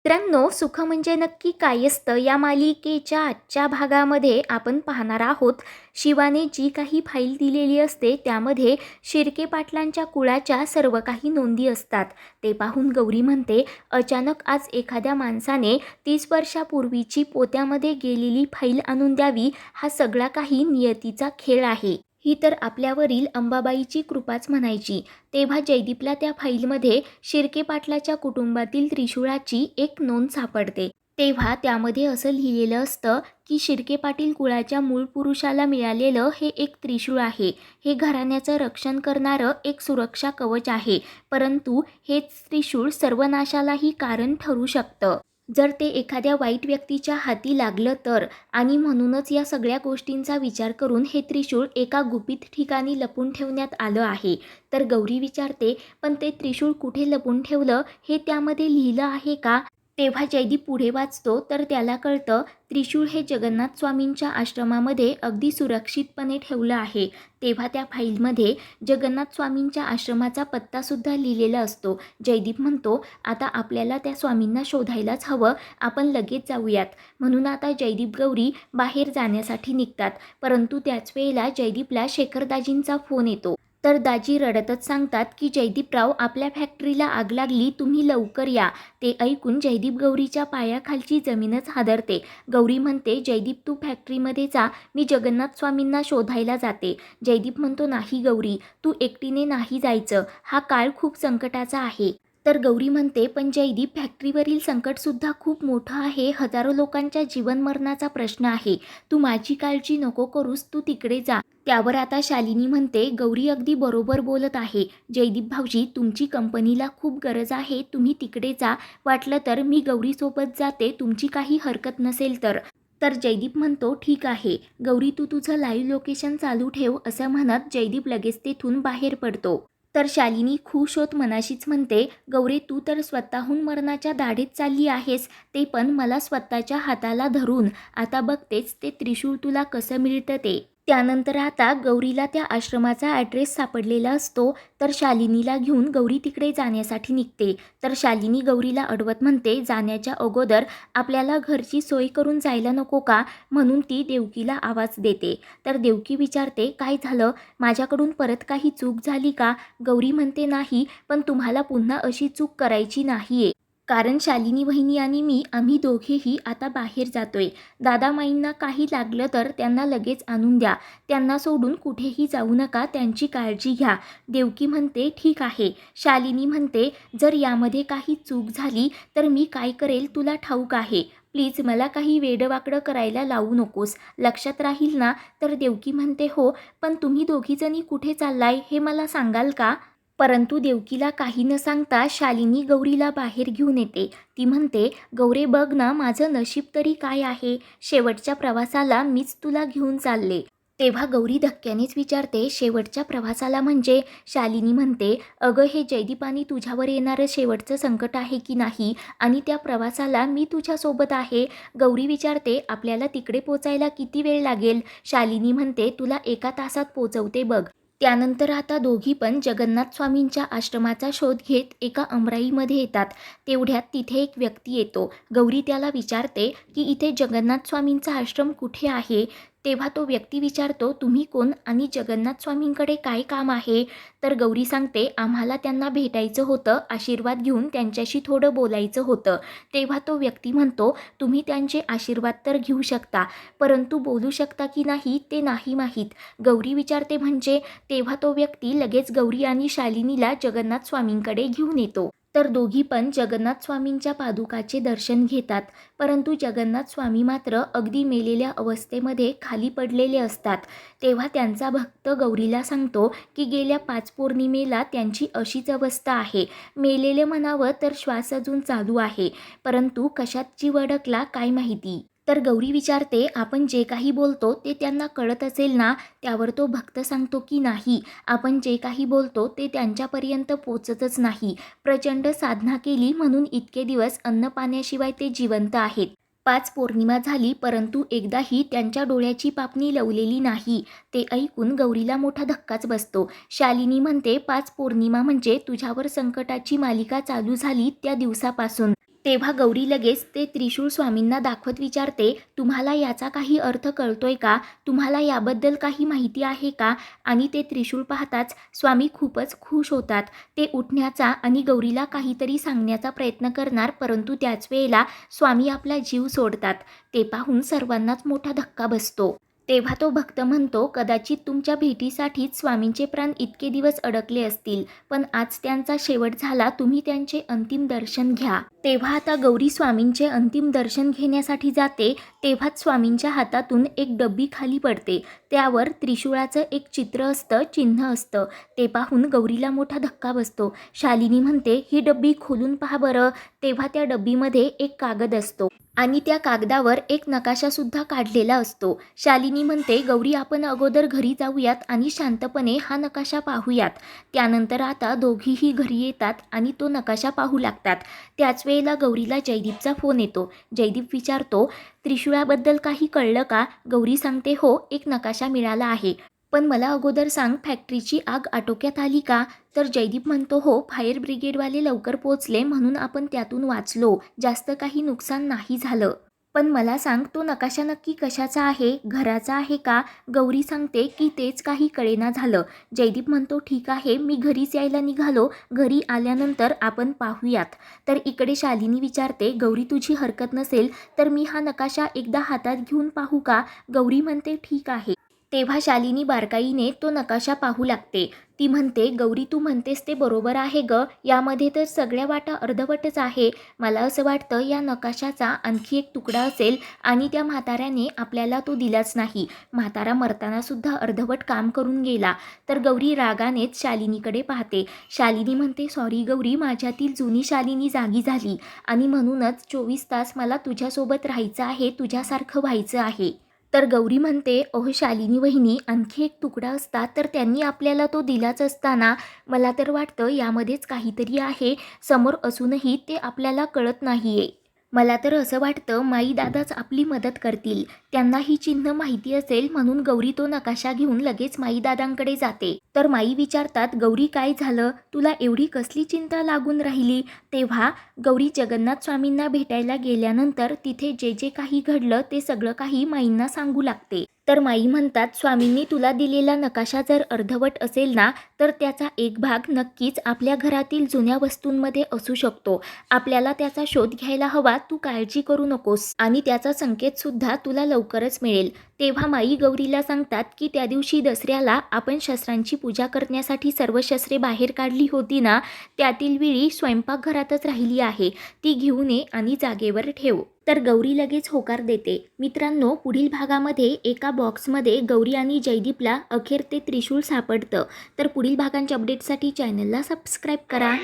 मित्रांनो, सुख म्हणजे नक्की काय असतं या मालिकेच्या आजच्या भागामध्ये आपण पाहणार आहोत. शिवाने जी काही फाईल दिलेली असते त्यामध्ये शिर्के पाटलांच्या कुळाच्या सर्व काही नोंदी असतात. ते पाहून गौरी म्हणते, अचानक आज एखाद्या माणसाने 30 वर्षापूर्वीची पोत्यामध्ये गेलेली फाईल आणून द्यावी, हा सगळा काही नियतीचा खेळ आहे. ही तर आपल्यावरील अंबाबाईची कृपाच म्हणायची. तेव्हा जयदीपला त्या फाईलमध्ये शिर्के पाटलाच्या कुटुंबातील त्रिशूळाची एक नोंद सापडते. तेव्हा त्यामध्ये असं लिहिलेलं असतं की शिर्के पाटील कुळाच्या मूळ पुरुषाला मिळालेलं हे एक त्रिशूळ आहे. हे घराण्याचं रक्षण करणारं एक सुरक्षा कवच आहे. परंतु हेच त्रिशूळ सर्वनाशालाही कारण ठरू शकतं जर ते एखाद्या वाईट व्यक्तीच्या हाती लागलं तर. आणि म्हणूनच या सगळ्या गोष्टींचा विचार करून हे त्रिशूळ एका गुपित ठिकाणी लपून ठेवण्यात आलं आहे. तर गौरी विचारते, पण ते त्रिशूळ कुठे लपून ठेवलं हे त्यामध्ये लिहिलं आहे का? तेव्हा जयदीप पुढे वाचतो तर त्याला कळतं, त्रिशूळ हे जगन्नाथ स्वामींच्या आश्रमामध्ये अगदी सुरक्षितपणे ठेवलं आहे. तेव्हा त्या फाईलमध्ये जगन्नाथ स्वामींच्या आश्रमाचा पत्तासुद्धा लिहिलेला असतो. जयदीप म्हणतो, आता आपल्याला त्या स्वामींना शोधायलाच हवं, आपण लगेच जाऊयात. म्हणून आता जयदीप गौरी बाहेर जाण्यासाठी निघतात. परंतु त्याच वेळेला जयदीपला शेखरदाजींचा फोन येतो. तर दाजी रडतच सांगतात की जयदीपराव, आपल्या फॅक्टरीला आग लागली, तुम्ही लवकर या. ते ऐकून जयदीप गौरीच्या पायाखालची जमीनच हादरते. गौरी म्हणते, जयदीप तू फॅक्टरीमध्ये जा, मी जगन्नाथ स्वामींना शोधायला जाते. जयदीप म्हणतो, नाही गौरी, तू एकटीने नाही जायचं, हा काळ खूप संकटाचा आहे. तर गौरी म्हणते, पण जयदीप फॅक्टरीवरील संकटसुद्धा खूप मोठं आहे. हजारो लोकांच्या जीवनमरणाचा प्रश्न आहे. तू माझी काळजी नको करूस, तू तिकडे जा. त्यावर आता शालिनी म्हणते, गौरी अगदी बरोबर बोलत आहे. जयदीप भाऊजी, तुमची कंपनीला खूप गरज आहे, तुम्ही तिकडे जा. वाटलं तर मी गौरीसोबत जाते, तुमची काही हरकत नसेल तर. तर जयदीप म्हणतो, ठीक आहे गौरी, तू तुझं लाईव्ह लोकेशन चालू ठेव. असं म्हणत जयदीप लगेच तेथून बाहेर पडतो. तर शालिनी खुश होत मनाशीच म्हणते, गौरी तू तर स्वतःहून मरणाच्या दाढेत चालली आहेस, ते पण मला स्वतःच्या हाताला धरून. आता बघतेच ते त्रिशूळ तुला कसं मिळतं ते. त्यानंतर आता गौरीला त्या आश्रमाचा ॲड्रेस सापडलेला असतो. तर शालिनीला घेऊन गौरी तिकडे जाण्यासाठी निघते. तर शालिनी गौरीला अडवत म्हणते, जाण्याच्या अगोदर आपल्याला घरची सोय करून जायला नको का? म्हणून ती देवकीला आवाज देते. तर देवकी विचारते, काय झालं, माझ्याकडून परत काही चूक झाली का? गौरी म्हणते, नाही, पण तुम्हाला पुन्हा अशी चूक करायची नाहीये. कारण शालिनी वहिनी आणि मी, आम्ही दोघेही आता बाहेर जातोय. दादामाईंना काही लागलं तर त्यांना लगेच आणून द्या. त्यांना सोडून कुठेही जाऊ नका, त्यांची काळजी घ्या. देवकी म्हणते, ठीक आहे. शालिनी म्हणते, जर यामध्ये काही चूक झाली तर मी काय करेल तुला ठाऊक आहे. प्लीज मला काही वेडवाकडं करायला लावू नकोस, लक्षात राहील ना? तर देवकी म्हणते, हो, पण तुम्ही दोघीजणी कुठे चाललाय हे मला सांगाल का? परंतु देवकीला काही न सांगता शालिनी गौरीला बाहेर घेऊन येते. ती म्हणते, गौरे बघ ना, माझं नशीब तरी काय आहे, शेवटच्या प्रवासाला मीच तुला घेऊन चालले. तेव्हा गौरी धक्क्यानेच विचारते, शेवटच्या प्रवासाला म्हणजे? शालिनी म्हणते, अगं हे जयदीपानी तुझ्यावर येणारं शेवटचं संकट आहे की नाही, आणि त्या प्रवासाला मी तुझ्यासोबत आहे. गौरी विचारते, आपल्याला तिकडे पोचायला किती वेळ लागेल? शालिनी म्हणते, तुला 1 तासात पोचवते बघ. त्यानंतर आता दोघी पण जगन्नाथ स्वामींच्या आश्रमाचा शोध घेत एका अमराईमध्ये येतात. तेवढ्यात तिथे एक व्यक्ती येतो. गौरी त्याला विचारते की इथे जगन्नाथ स्वामींचा आश्रम कुठे आहे? तेव्हा तो व्यक्ती विचारतो, तुम्ही कोण आणि जगन्नाथ स्वामींकडे काय काम आहे? तर गौरी सांगते, आम्हाला त्यांना भेटायचं होतं, आशीर्वाद घेऊन त्यांच्याशी थोडं बोलायचं होतं. तेव्हा तो व्यक्ती म्हणतो, तुम्ही त्यांचे आशीर्वाद तर घेऊ शकता, परंतु बोलू शकता की नाही ते नाही माहीत. गौरी विचारते, म्हणजे? तेव्हा तो व्यक्ती लगेच गौरी आणि शालिनीला जगन्नाथ स्वामींकडे घेऊन येतो. तर दोघी पण जगन्नाथ स्वामींच्या पादुकाचे दर्शन घेतात. परंतु जगन्नाथ स्वामी मात्र अगदी मेलेल्या अवस्थेमध्ये खाली पडलेले असतात. तेव्हा त्यांचा भक्त गौरीला सांगतो की गेल्या 5 पौर्णिमेला त्यांची अशीच अवस्था आहे. मेलेले म्हणावं तर श्वास अजून चालू आहे, परंतु कशात जीव अडकला काय माहिती. तर गौरी विचारते, आपण जे काही बोलतो ते त्यांना कळत असेल ना? त्यावर तो भक्त सांगतो की नाही, आपण जे काही बोलतो ते त्यांच्यापर्यंत पोचतच नाही. प्रचंड साधना केली म्हणून इतके दिवस अन्न पाण्याशिवाय ते जिवंत आहेत. 5 पौर्णिमा झाली परंतु एकदाही त्यांच्या डोळ्याची पापणी लवलेली नाही. ते ऐकून गौरीला मोठा धक्काच बसतो. शालिनी म्हणते, 5 पौर्णिमा म्हणजे तुझ्यावर संकटाची मालिका चालू झाली त्या दिवसापासून. तेव्हा गौरी लगेच ते त्रिशूळ स्वामींना दाखवत विचारते, तुम्हाला याचा काही अर्थ कळतोय का? तुम्हाला याबद्दल काही माहिती आहे का? आणि ते त्रिशूळ पाहताच स्वामी खूपच खुश होतात. ते उठण्याचा आणि गौरीला काहीतरी सांगण्याचा प्रयत्न करणार, परंतु त्याच वेळेला स्वामी आपला जीव सोडतात. ते पाहून सर्वांनाच मोठा धक्का बसतो. तेव्हा तो भक्त म्हणतो, कदाचित तुमच्या भेटीसाठीच स्वामींचे प्राण इतके दिवस अडकले असतील, पण आज त्यांचा शेवट झाला, तुम्ही त्यांचे अंतिम दर्शन घ्या. तेव्हा आता गौरी स्वामींचे अंतिम दर्शन घेण्यासाठी जाते, तेव्हाच स्वामींच्या हातातून एक डब्बी खाली पडते. त्यावर त्रिशूळाचं एक चित्र असतं, चिन्ह असतं. ते पाहून गौरीला मोठा धक्का बसतो. शालिनी म्हणते, ही डब्बी खोलून पहा बरं. तेव्हा त्या डब्बीमध्ये एक कागद असतो आणि त्या कागदावर एक नकाशासुद्धा काढलेला असतो. शालिनी म्हणते, गौरी आपण अगोदर घरी जाऊयात आणि शांतपणे हा नकाशा पाहूयात. त्यानंतर आता दोघीही घरी येतात आणि तो नकाशा पाहू लागतात. त्याच वेळेला गौरीला जयदीपचा फोन येतो. जयदीप विचारतो, त्रिशूळाबद्दल काही कळलं का? गौरी सांगते, हो, एक नकाशा मिळाला आहे, पण मला अगोदर सांग, फॅक्टरीची आग आटोक्यात आली का? तर जयदीप म्हणतो, हो, फायर ब्रिगेडवाले लवकर पोचले म्हणून आपण त्यातून वाचलो, जास्त काही नुकसान नाही झालं. पण मला सांग, तो नकाशा नक्की कशाचा आहे? घराचा आहे का? गौरी सांगते की तेच काही कळेना झालं. जयदीप म्हणतो, ठीक आहे, मी घरीच यायला निघालो, घरी आल्यानंतर आपण पाहूयात. तर इकडे शालिनी विचारते, गौरी तुझी हरकत नसेल तर मी हा नकाशा एकदा हातात घेऊन पाहू का? गौरी म्हणते, ठीक आहे. तेव्हा शालिनी बारकाईने तो नकाशा पाहू लागते. ती म्हणते, गौरी तू म्हणतेस ते बरोबर आहे ग, यामध्ये तर सगळ्या वाटा अर्धवटच आहे. मला असं वाटतं या नकाशाचा आणखी एक तुकडा असेल आणि त्या म्हाताऱ्याने आपल्याला तो दिलाच नाही. म्हातारा मरताना सुद्धा अर्धवट काम करून गेला. तर गौरी रागानेच शालिनीकडे पाहते. शालिनी म्हणते, सॉरी गौरी, माझ्यातील जुनी शालिनी जागी झाली आणि म्हणूनच 24 तास मला तुझ्यासोबत राहायचं आहे, तुझ्यासारखं व्हायचं आहे. तर गौरी म्हणते, अहो शालिनी वहिनी, आणखी एक तुकडा असता तर त्यांनी आपल्याला तो दिलाच असता ना. मला तर वाटतं यामध्येच काहीतरी आहे, समोर असूनही ते आपल्याला कळत नाहीये. मला तर असं वाटतं माई दादाच आपली मदत करतील. त्यांना ही चिन्ह माहिती असेल म्हणून गौरी तो नकाशा घेऊन लगेच माई दादांकडे जाते. तर माई विचारतात, गौरी काय झालं? तुला एवढी कसली चिंता लागून राहिली? तेव्हा गौरी जगन्नाथ स्वामींना भेटायला गेल्यानंतर तिथे जे जे काही घडलं ते सगळं काही माईंना सांगू लागते. तर माई म्हणतात, स्वामींनी तुला दिलेला नकाशा जर अर्धवट असेल ना, तर त्याचा एक भाग नक्कीच आपल्या घरातील जुन्या वस्तूंमध्ये असू शकतो. आपल्याला त्याचा शोध घ्यायला हवा, तू काळजी करू नकोस आणि त्याचा संकेतसुद्धा तुला लवकरच मिळेल. तेव्हा माई गौरीला सांगतात की त्या दिवशी दसऱ्याला आपण शस्त्रांची पूजा करण्यासाठी सर्व शस्त्रे बाहेर काढली होती ना, त्यातील विळी स्वयंपाकघरातच राहिली आहे, ती घेऊन ये आणि जागेवर ठेव. तर गौरी लगेच होकार देते. मित्रांनो, पुढील भागामध्ये एका बॉक्समध्ये गौरी आणि जयदीपला अखेर ते त्रिशूळ सापडतं. तर पुढील भागांच्या अपडेटसाठी चॅनलला सबस्क्राईब करा.